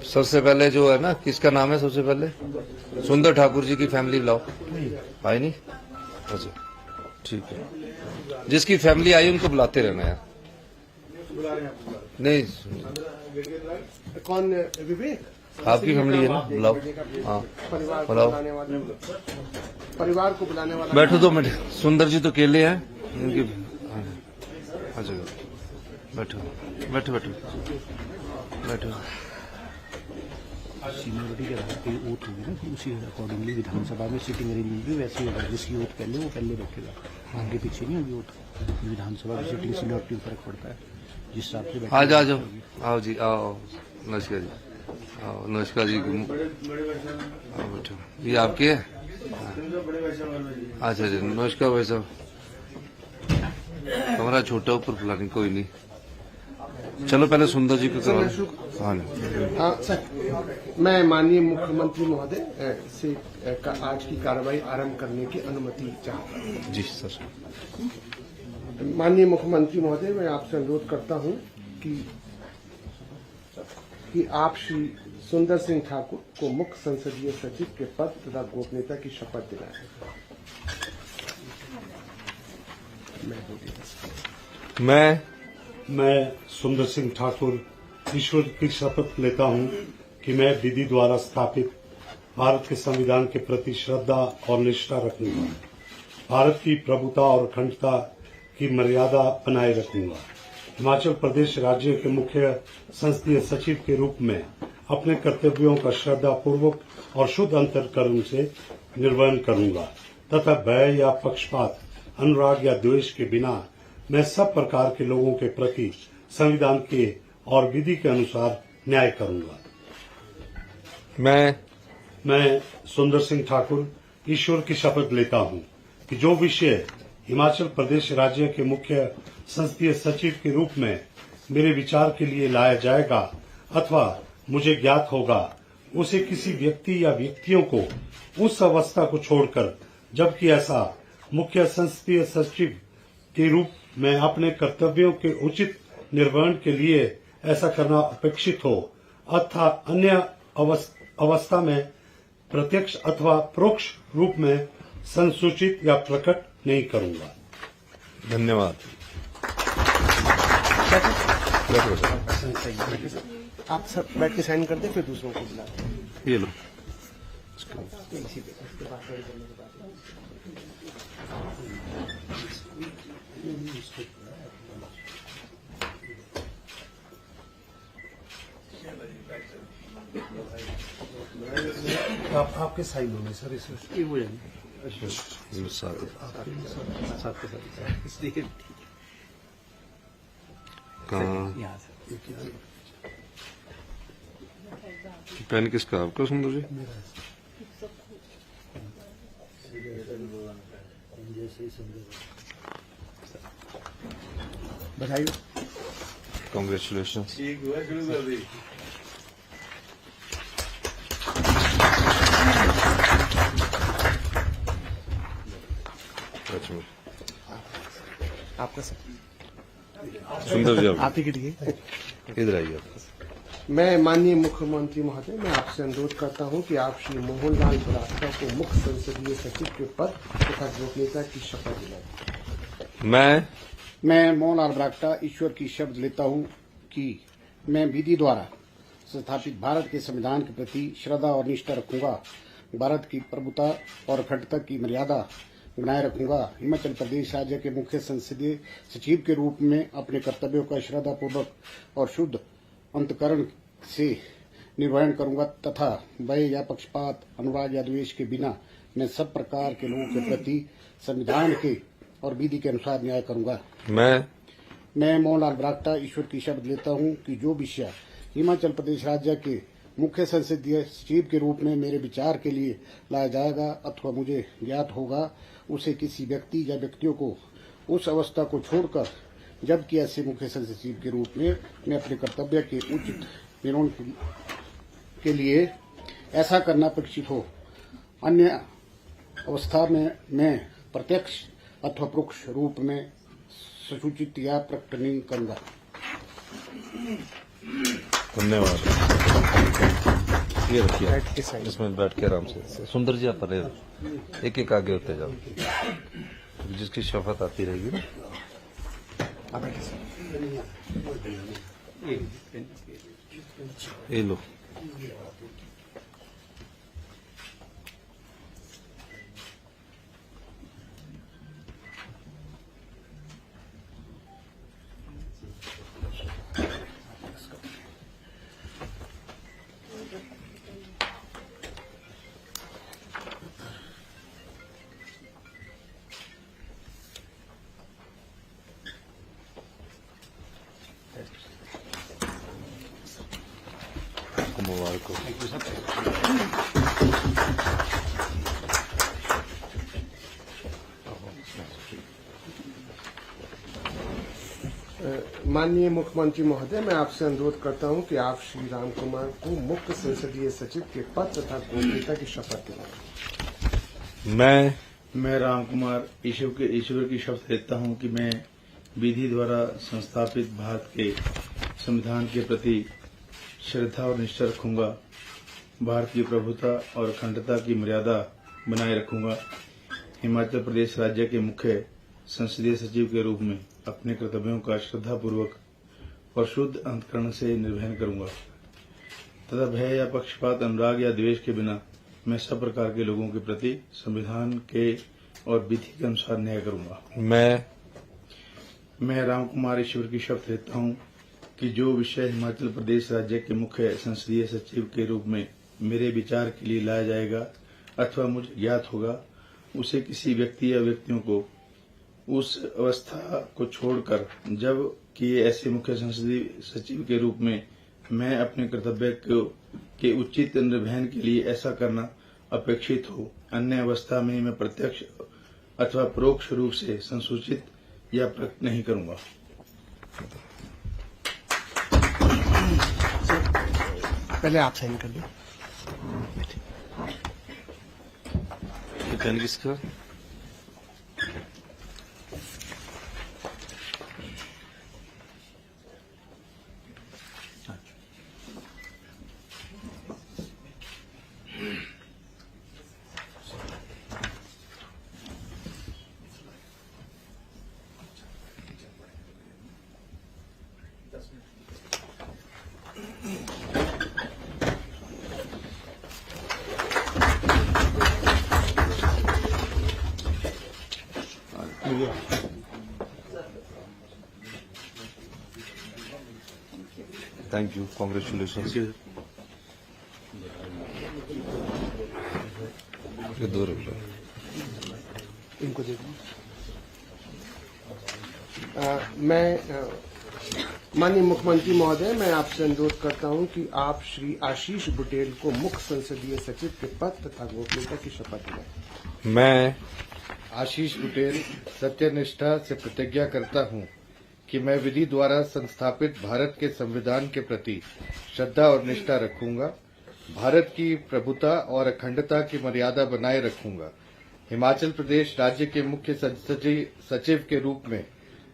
सबसे पहले जो है ना, किसका नाम है सबसे पहले? सुंदर ठाकुर जी की फैमिली बुलाओ। आई नहीं? अच्छा ठीक है, जिसकी फैमिली आई उनको बुलाते रहना यार। नहीं कौन? विवेक आपकी फैमिली है ना, बुलाओ। हाँ बुलाओ, परिवार को बुलाने वाला। बैठो 2 मिनट। सुंदर जी तो अकेले हैं इनकी। अच्छा बैठो बैठो बैठो बैठो। सीनियरिटी के आधार पे वोट होगी ना, तो उसी अकॉर्डिंगली विधानसभा में सीटिंग अरेंजमेंट भी वैसे ही होगा। जिसकी वोट पहले वो पहले बैठेगा, आगे पीछे नहीं होगी वोट। विधानसभा की सीटिंग सीनियरिटी में फर्क पड़ता है, जिस हिसाब से आ जाओ आओ जी, आओ नमस्कार जी, आओ नमस्कार जी, आओ बैठो। ये आपके है? अच्छा जी नमस्कार भाई साहब। कमरा छोटा ऊपर फुलानी, कोई नहीं। चलो पहले सुंदर जी को करो। हाँ सर, मैं माननीय मुख्यमंत्री महोदय से आज की कार्रवाई आरंभ करने की अनुमति चाहता हूँ। जी सर। माननीय मुख्यमंत्री महोदय, मैं आपसे अनुरोध करता हूँ कि आप श्री सुंदर सिंह ठाकुर को मुख्य संसदीय सचिव के पद तथा गोपनीयता की शपथ दिलाएं। मैं सुंदर सिंह ठाकुर ईश्वर की शपथ लेता हूं कि मैं विधि द्वारा स्थापित भारत के संविधान के प्रति श्रद्धा और निष्ठा रखूंगा, भारत की प्रभुता और अखंडता की मर्यादा बनाए रखूंगा, हिमाचल प्रदेश राज्य के मुख्य संसदीय सचिव के रूप में अपने कर्तव्यों का श्रद्धापूर्वक और शुद्ध अंतःकरण से निर्वहन करूंगा तथा भय या पक्षपात, अनुराग या द्वेष के बिना मैं सब प्रकार के लोगों के प्रति संविधान के और विधि के अनुसार न्याय करूंगा। मैं सुंदर सिंह ठाकुर ईश्वर की शपथ लेता हूं कि जो विषय हिमाचल प्रदेश राज्य के मुख्य संसदीय सचिव के रूप में मेरे विचार के लिए लाया जाएगा अथवा मुझे ज्ञात होगा, उसे किसी व्यक्ति या व्यक्तियों को उस अवस्था को छोड़कर, जबकि ऐसा मुख्य संसदीय सचिव के रूप में अपने कर्तव्यों के उचित निर्वहन के लिए ऐसा करना अपेक्षित हो अथवा अन्य अवस्था में प्रत्यक्ष अथवा परोक्ष रूप में संसूचित या प्रकट नहीं करूंगा। धन्यवाद। आप सब बैठ के साइन कर दें, फिर दूसरों को बुला दें। ये लो। आपके साइन होंगे सर इसमें, ये हो जाएंगे कहाँ पेन किसका? आपका सुंदर जी? बधाई। कांग्रेचुलेशन। ठीक हुआ, शुरू कर दी। आपका सुंदर जी आप ही के लिए इधर आइए। मैं माननीय मुख्यमंत्री महोदय, मैं आपसे अनुरोध करता हूं कि आप श्री मोहनलाल ब्राक्टा को मुख्य संसदीय सचिव के पद तथा गोपनीयता की शपथ दिलाएं। मैं मोहनलाल ब्राक्टा ईश्वर की शपथ लेता हूं कि मैं विधि द्वारा स्थापित भारत के संविधान के प्रति श्रद्धा और निष्ठा रखूंगा, भारत की प्रभुता और अखंडता की मर्यादा बनाए रखूंगा, हिमाचल प्रदेश राज्य के मुख्य संसदीय सचिव के रूप में अपने कर्तव्यों का श्रद्धापूर्वक और शुद्ध अंतःकरण से निर्वहन करूंगा तथा भय या पक्षपात, अनुराग या द्वेष के बिना मैं सब प्रकार के लोगों के प्रति संविधान के और विधि के अनुसार न्याय करूंगा। मैं मोहनलाल ब्राक्टा ईश्वर की शपथ लेता हूं कि जो विषय हिमाचल प्रदेश राज्य के मुख्य संसदीय सचिव के रूप में मेरे विचार के लिए लाया जाएगा अथवा मुझे ज्ञात होगा, उसे किसी व्यक्ति या व्यक्तियों को उस अवस्था को छोड़कर, जबकि ऐसे मुख्य संसदीय सचिव के रूप में मैं अपने कर्तव्य के उचित निर्वहन के लिए ऐसा करना अपेक्षित हो, अन्य अवस्था में मैं प्रत्यक्ष अथवा परोक्ष रूप में सूचित या प्रकट नहीं करूंगा। धन्यवाद। ये रखिए, बैठ के साइड। इसमें बैठ के आराम से। सुंदर जी आप परे एक एक आगे होते जाओ, जिसकी शफात आती रहेगी ना। आप बैठे साइड। ये लो, मुबारक हो। माननीय मुख्यमंत्री महोदय, मैं आपसे अनुरोध करता हूं कि आप श्री राम कुमार को मुख्य संसदीय सचिव के पद तथा गोपनीयता की शपथ दिलाएं। मैं राम कुमार ईश्वर की शपथ लेता हूं कि मैं विधि द्वारा संस्थापित भारत के संविधान के प्रति श्रद्धा और निष्ठा रखूंगा, भारत की प्रभुता और अखंडता की मर्यादा बनाए रखूंगा, हिमाचल प्रदेश राज्य के मुख्य संसदीय सचिव के रूप में अपने कर्तव्यों का श्रद्धापूर्वक और शुद्ध अंतकरण से निर्वहन करूंगा तथा भय या पक्षपात, अनुराग या द्वेष के बिना मैं सब प्रकार के लोगों के प्रति संविधान के और विधि के अनुसार न्याय करूंगा। मैं राम कुमार ईश्वर की शपथ लेता हूं कि जो विषय हिमाचल प्रदेश राज्य के मुख्य संसदीय सचिव के रूप में मेरे विचार के लिए लाया जाएगा अथवा मुझे ज्ञात होगा, उसे किसी व्यक्ति या व्यक्तियों को उस अवस्था को छोड़कर जब कि ऐसे मुख्य संसदीय सचिव के रूप में मैं अपने कर्तव्य के उचित निर्वहन के लिए ऐसा करना अपेक्षित हो, अन्य अवस्था में मैं प्रत्यक्ष अथवा परोक्ष रूप से संसूचित या प्रकट नहीं करूंगा। पहले आप साइन कर दो। ये पेन किसका? Thank you, congratulation. ये दो रुपये इनको दे दो। माननीय मुख्यमंत्री महोदय, मैं आपसे अनुरोध करता हूं कि आप श्री आशीष बुटेल को मुख्य संसदीय सचिव के पद तथा गोपनीयता की शपथ दिलाएं। मैं आशीष बुटेल सत्यनिष्ठा से प्रतिज्ञा करता हूं कि मैं विधि द्वारा संस्थापित भारत के संविधान के प्रति श्रद्धा और निष्ठा रखूंगा, भारत की प्रभुता और अखंडता की मर्यादा बनाए रखूंगा, हिमाचल प्रदेश राज्य के मुख्य संसदीय सचिव के रूप में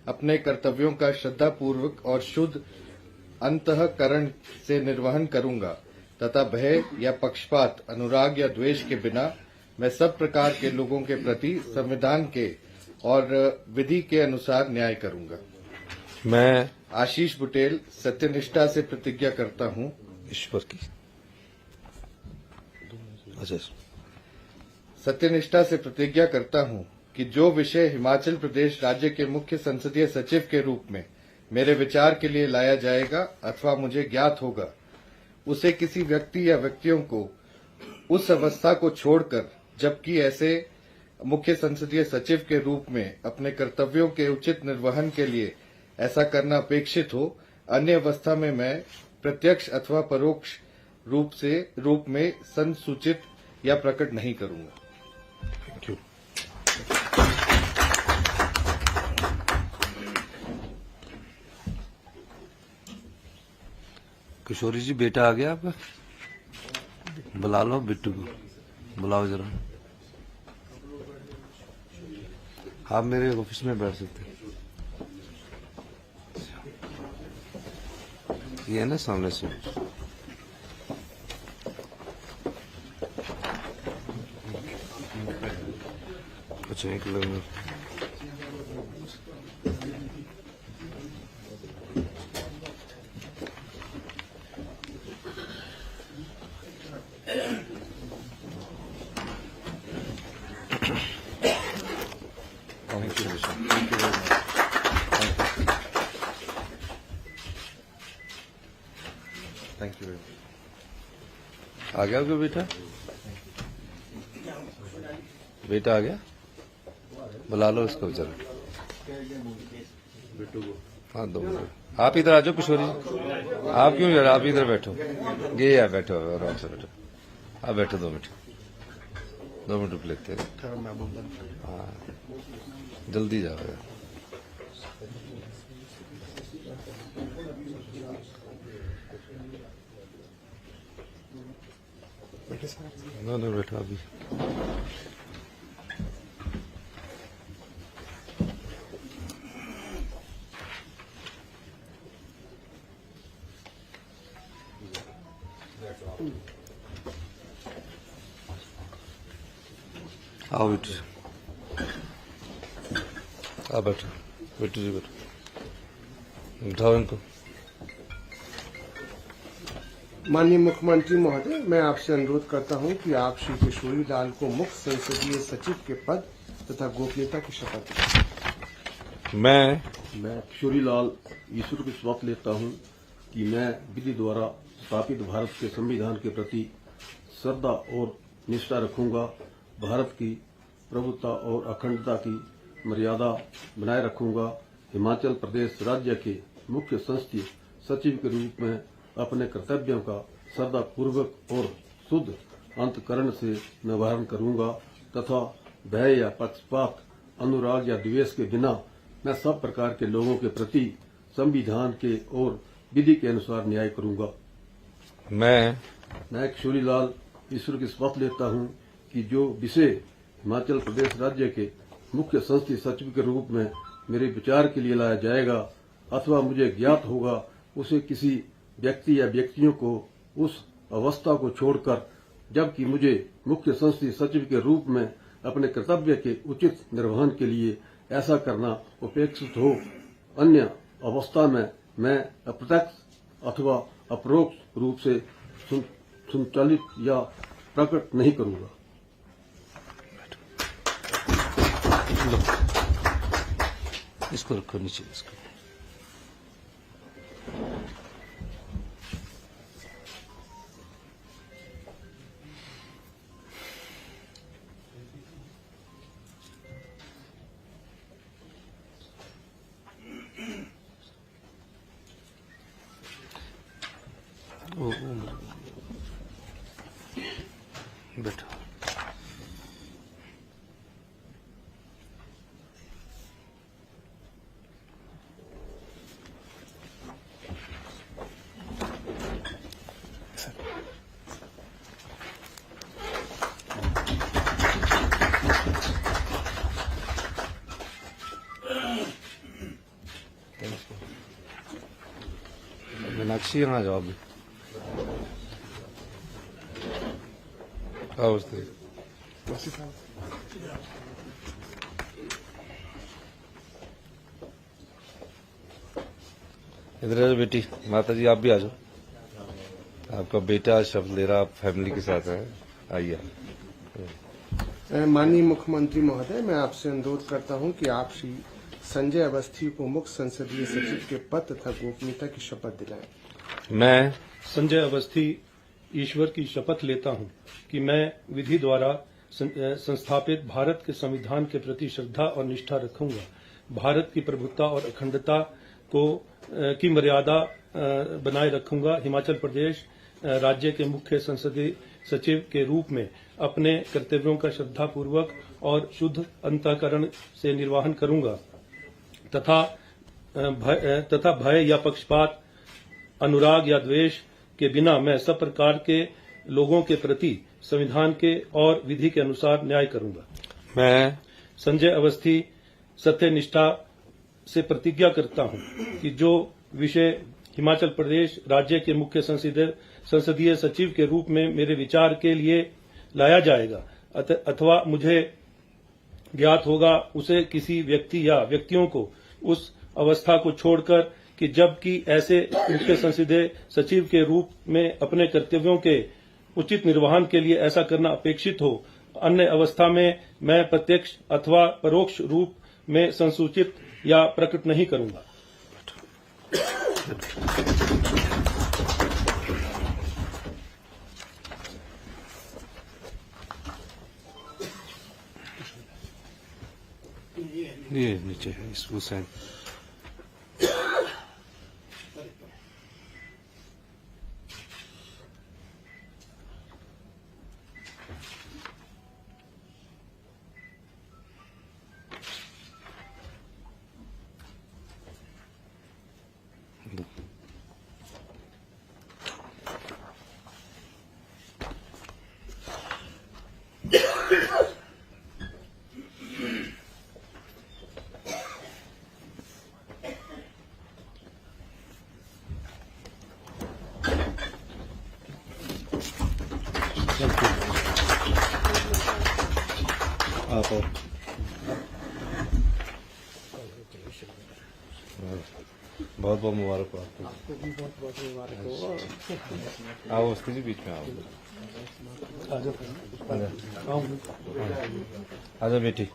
अपने कर्तव्यों का श्रद्धापूर्वक और शुद्ध अंतःकरण से निर्वहन करूंगा तथा भय या पक्षपात, अनुराग या द्वेष के बिना मैं सब प्रकार के लोगों के प्रति संविधान के और विधि के अनुसार न्याय करूंगा। मैं आशीष बुटेल सत्यनिष्ठा से प्रतिज्ञा करता हूं ईश्वर की अच्छा सत्यनिष्ठा से प्रतिज्ञा करता हूं कि जो विषय हिमाचल प्रदेश राज्य के मुख्य संसदीय सचिव के रूप में मेरे विचार के लिए लाया जाएगा अथवा मुझे ज्ञात होगा, उसे किसी व्यक्ति या व्यक्तियों को उस अवस्था को छोड़कर जबकि ऐसे मुख्य संसदीय सचिव के रूप में अपने कर्तव्यों के उचित निर्वहन के लिए ऐसा करना अपेक्षित हो, अन्य अवस्था में मैं प्रत्यक्ष अथवा परोक्ष रूप में संसूचित या प्रकट नहीं करूंगा। Thank you. किशोरी जी, बेटा आ गया आपका? बुला लो बिट्टू को, बुलाओ जरा। आप मेरे ऑफिस में बैठ सकते हैं, ये है ना सामने से। अच्छा एक लगना Thank you, Rishabh. Thank you very much. Thank you very much. आ गया आपका बेटा? बेटा आ गया? बुला लो इसको जरा। हाँ दो मिनट। आप इधर आ जाओ किशोरी जी। आप क्यों यार? आप इधर बैठो। ये यार बैठो आराम से बैठो। आप बैठो 2 मिनट। 2 मिनट रुक लेते हैं। हाँ जल्दी जाओ यार। no बैठो अभी। आओ बेटू आओ बैठो बेटू जी बैठो उठाओ इनको। माननीय मुख्यमंत्री महोदय, मैं आपसे अनुरोध करता हूं कि आप श्री किशोरी लाल को मुख्य संसदीय सचिव के पद तथा गोपनीयता की शपथ दें। मैं किशोरी लाल ईश्वर की शपथ लेता हूं कि मैं विधि द्वारा स्थापित भारत के संविधान के प्रति श्रद्धा और निष्ठा रखूंगा, भारत की प्रभुता और अखंडता की मर्यादा बनाए रखूंगा, हिमाचल प्रदेश राज्य के मुख्य संसदीय सचिव के रूप में अपने कर्तव्यों का श्रद्धापूर्वक और शुद्ध अंतकरण से निर्वहन करूंगा तथा भय या पक्षपात, अनुराग या द्वेष के बिना मैं सब प्रकार के लोगों के प्रति संविधान के और विधि के अनुसार न्याय करूंगा। मैं किशोरी लाल ईश्वर की शपथ लेता हूं कि जो विषय हिमाचल प्रदेश राज्य के मुख्य संसदीय सचिव के रूप में मेरे विचार के लिए लाया जाएगा अथवा मुझे ज्ञात होगा, उसे किसी व्यक्ति या व्यक्तियों को उस अवस्था को छोड़कर जबकि मुझे मुख्य संसदीय सचिव के रूप में अपने कर्तव्य के उचित निर्वहन के लिए ऐसा करना अपेक्षित हो, अन्य अवस्था में मैं अप्रत्यक्ष अथवा अपरोक्ष रूप से संचालित या प्रकट नहीं करूंगा। इसको रखो नीचे इसको। बैठो। मीनाक्षी यहाँ जाओ अभी। आओ उससे। इधर आ बेटी, माता जी आप भी आ जाओ। आपका बेटा शब्द ले रहा, आप फैमिली के साथ है, आइए। माननीय मुख्यमंत्री महोदय, मैं आपसे अनुरोध करता हूं कि आप श्री संजय अवस्थी को मुख्य संसदीय सचिव के पद तथा गोपनीयता की शपथ दिलाएं। मैं संजय अवस्थी ईश्वर की शपथ लेता हूं कि मैं विधि द्वारा संस्थापित भारत के संविधान के प्रति श्रद्धा और निष्ठा रखूंगा, भारत की प्रभुता और अखंडता की मर्यादा बनाए रखूंगा, हिमाचल प्रदेश राज्य के मुख्य संसदीय सचिव के रूप में अपने कर्तव्यों का श्रद्धापूर्वक और शुद्ध अंतःकरण से निर्वहन करूंगा तथा भय या पक्षपात, अनुराग या द्वेष के बिना मैं सब प्रकार के लोगों के प्रति संविधान के और विधि के अनुसार न्याय करूंगा। मैं संजय अवस्थी सत्यनिष्ठा से प्रतिज्ञा करता हूं कि जो विषय हिमाचल प्रदेश राज्य के मुख्य संसदीय सचिव के रूप में मेरे विचार के लिए लाया जाएगा अथवा मुझे ज्ञात होगा उसे किसी व्यक्ति या व्यक्तियों को उस अवस्था को छोड़कर कि जबकि ऐसे मुख्य संसदीय सचिव के रूप में अपने कर्तव्यों के उचित निर्वहन के लिए ऐसा करना अपेक्षित हो, अन्य अवस्था में मैं प्रत्यक्ष अथवा परोक्ष रूप में संसूचित या प्रकट नहीं करूंगा। ये नीचे है इस हुसैन। आप बहुत बहुत मुबारक हो आपको। आपको भी बहुत बहुत मुबारक हो। आओ उसके जी बीच में आओ। आजा बेटी।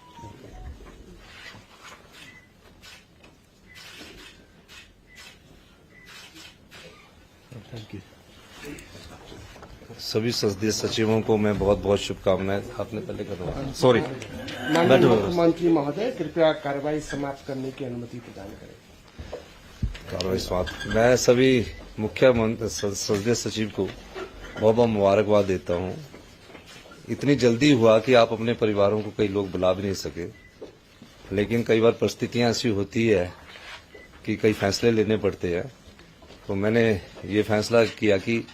सभी संसदीय सचिवों को मैं बहुत बहुत शुभकामनाएं। आपने पहले करवा सॉरी माननीय मुख्यमंत्री महोदय, कृपया कार्रवाई समाप्त करने की अनुमति प्रदान करें। कार्रवाई समाप्त। मैं सभी मुख्य संसदीय सचिव को बहुत बहुत मुबारकबाद देता हूं। इतनी जल्दी हुआ कि आप अपने परिवारों को कई लोग बुला भी नहीं सके, लेकिन कई बार परिस्थितियां ऐसी होती है कि कई फैसले लेने पड़ते हैं। तो मैंने ये फैसला किया कि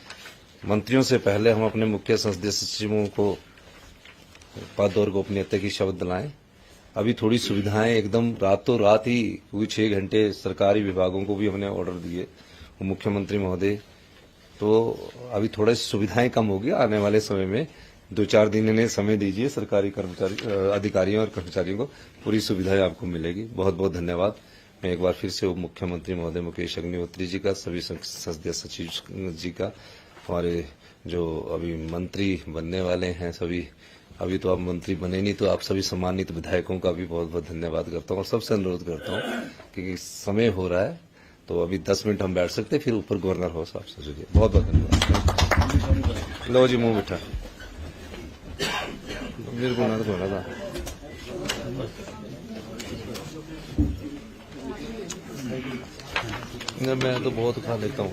मंत्रियों से पहले हम अपने मुख्य संसदीय सचिवों को पद और गोपनीयता की शपथ दिलाएं। अभी थोड़ी सुविधाएं एकदम रातों रात ही, क्योंकि 6 घंटे सरकारी विभागों को भी हमने ऑर्डर दिए मुख्यमंत्री महोदय, तो अभी थोड़ा सुविधाएं कम होगी। आने वाले समय में 2-4 दिन इन्हें समय दीजिए, सरकारी कर्मचारी अधिकारियों और कर्मचारियों को पूरी सुविधाएं आपको मिलेगी। बहुत बहुत धन्यवाद। मैं एक बार फिर से उप मुख्यमंत्री महोदय मुकेश अग्निहोत्री जी का, सभी संसदीय सचिव जी का, हमारे जो अभी मंत्री बनने वाले हैं सभी, अभी तो आप मंत्री बने नहीं, तो आप सभी सम्मानित विधायकों का भी बहुत बहुत धन्यवाद करता हूँ। और सबसे अनुरोध करता हूँ कि समय हो रहा है, तो अभी 10 मिनट हम बैठ सकते हैं, फिर ऊपर गवर्नर हाउस आपसे जुड़िए। बहुत बहुत धन्यवाद। लो जी, मुंह बिठा। मेरे को ना थोड़ा था। मैं तो बहुत खा लेता हूँ।